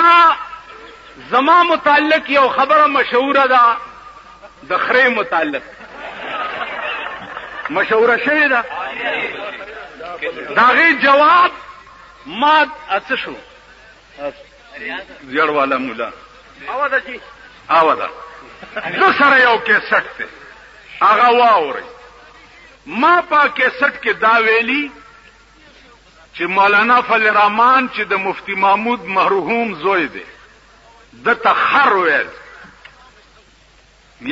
بیا زما متعلق یو خبره مشهوره ده د خره متعلق مشهوره شوې ده داغه جواب ما اڅ شو زیړ والا مولا اواده جی اواده د سره یو کیسټ ته هغه واوري ما په کیسټ کې دا ویلي چې مولانا فضل الرحمن چې د مفتی محمود مرحوم زوی دی د تخر ویل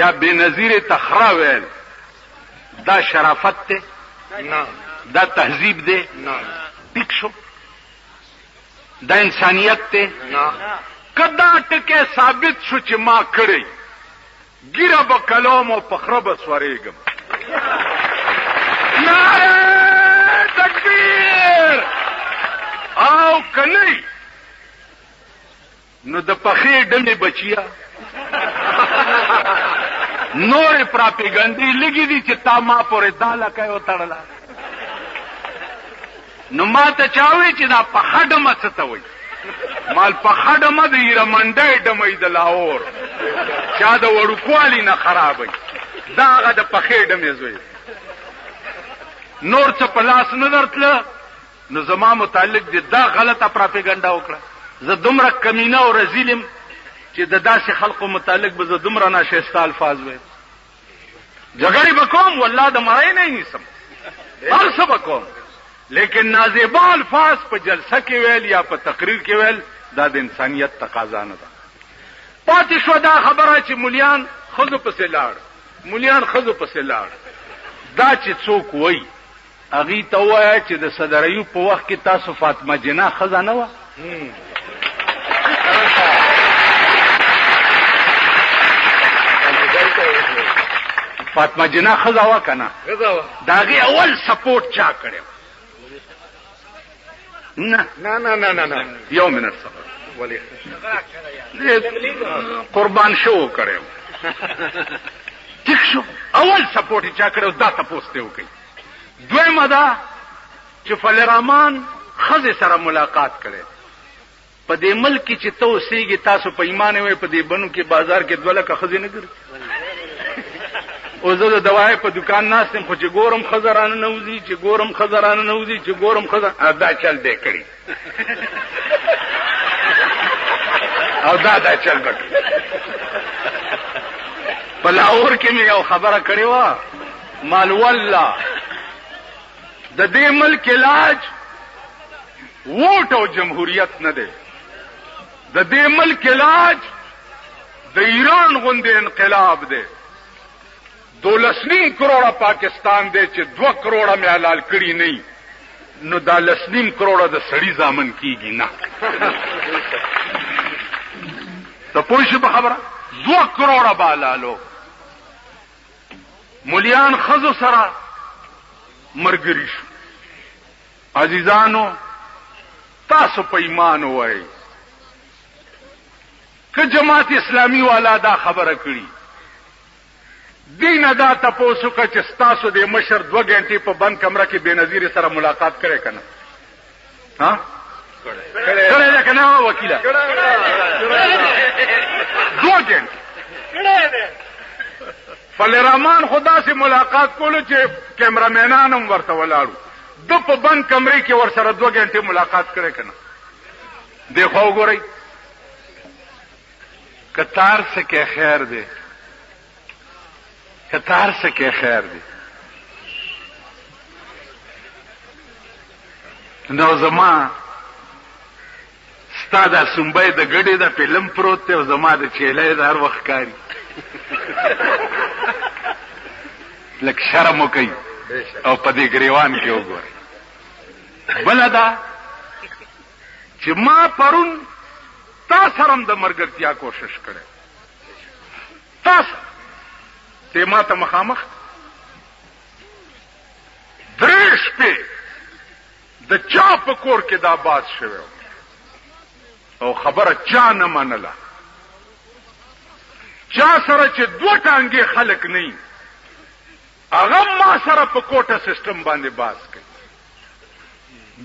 یا بنظیر تخرا ویل دا شرافت ته نه دا تهذیب دی نه ټیک شو دا انسانیت ته نه کدا ټکه ثابت شو چې ما کړی ګیره به کلام او پخره به سورېږم نعره تکبیر او کنی نو د پخې ډلې بچیا نور پراپیګنډي لګی دي چې تا ما پورې داله کوي تړلا نو ما ته چاوي چې دا پخه ډمه څه ته وایي مال پخه ډمه د ایرمنډۍ ډمې د لاهور چا د وړوکوالي نه خرابوي دا هغه د پخې ډمې زوی نور څه په لاس نه درتله نو زما متعلق دي دا غلطه پراپیګنډا وکړه زه دومره کمینه او رزیلم چې د داسې خلقو متعلق به زه دومره ناشایسته الفاظ وایم جګړې به کوم والله د مړی نه نیسم هر څه به کوم لیکن نازیبا الفاظ په جلسه کې ویل یا په تقریر کې ویل دا د انسانیت تقاضا نه ده پاتې شو دا خبره چې مولیان ښځو پسې لاړ مولیان ښځو پسې لاړ دا چې څوک وایي هغې ته ووایه چې د صدر ایوب په وخت کې تاسو فاطمه جناح ښځه نه وه فاطمه جناح ښځه وه که نه د هغې اول سپورټ چا کړی نه نه نه نه نه نه یو منټ صبر ولې قربان شو کړی ټیک شو اول سپورټ چا کړی دا تپوس ته وکړي دویمه ده چې فضل الرحمن ښځې سره ملاقات کړی په دې ملک کې چې ته اوسېږي تاسو په ایمان وئ په دې بنو کې بازار کې 2 لکه ښځې نه ګرځي او زه د دوای په دکان ناست یم خو چې ګورم ښځه رانه نوځي چې ګورم ښځه رانه نوځي چې ګورم ښځه دا چل دی کړي او دا چل به په لاهور کې مې یو خبره کړې وه مال والله د دې ملک علاج ووټ او جمهوریت نه دی د دې ملک علاج د ایران غوندې انقلاب دی 12.5 کروڑه پاکستان دی چې 2 کروڑه مې حلال کړي نه نو دا 2.5 کروڑه د سړي زامن کیږي نه ته پوه شې په خبره 2 کروڑه به حلالو مولیان ښځو سره مرګري شو عزیزانو تاسو په ایمان وایئ که جماعت اسلامی والا دا خبره کړي دینه دا تپوسو که چې ستاسو د مشر 2 غنټې په بند کمره کې بېنظیر سره ملاقات کړی که نه ها کړی ده که نه وکیله 2 غنټې فضل الرحمن خو داسې ملاقات کولو چې کیمرامینان هم ورته ولاړو د په بند کمرې کې ورسره 2 غنټې ملاقات کړی که نه دی خوا وګورئ که تار سکے خیر دی که تار سکے خیر دی نو زما ستا دا سنبای د ګډې د فلم پروت دی او زما د چیلې د هر وخت کاري لږ شرم وکئ او په دې ګریوان کې وګورئ بله ده چې ما پرون تا سره هم د مرګرتیا کوشش کړی تاسو ته ما ته مخامخ 3 شپې د چا په کور کې دا بات شوی او خبره چا نه منله چا سره چې 2 ټانګې خلک نه هغه ما سره په کوټه سیستم باندې باز کوي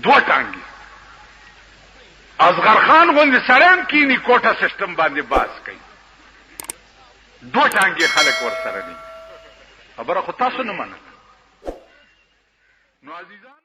2 ټانګې اصغر خان غوندې سړی هم کینی کوټه سیسټم باندې باز کوي دو ټانګې خلک ورسره دي خبره خو تاسو نه منله نو عزیزان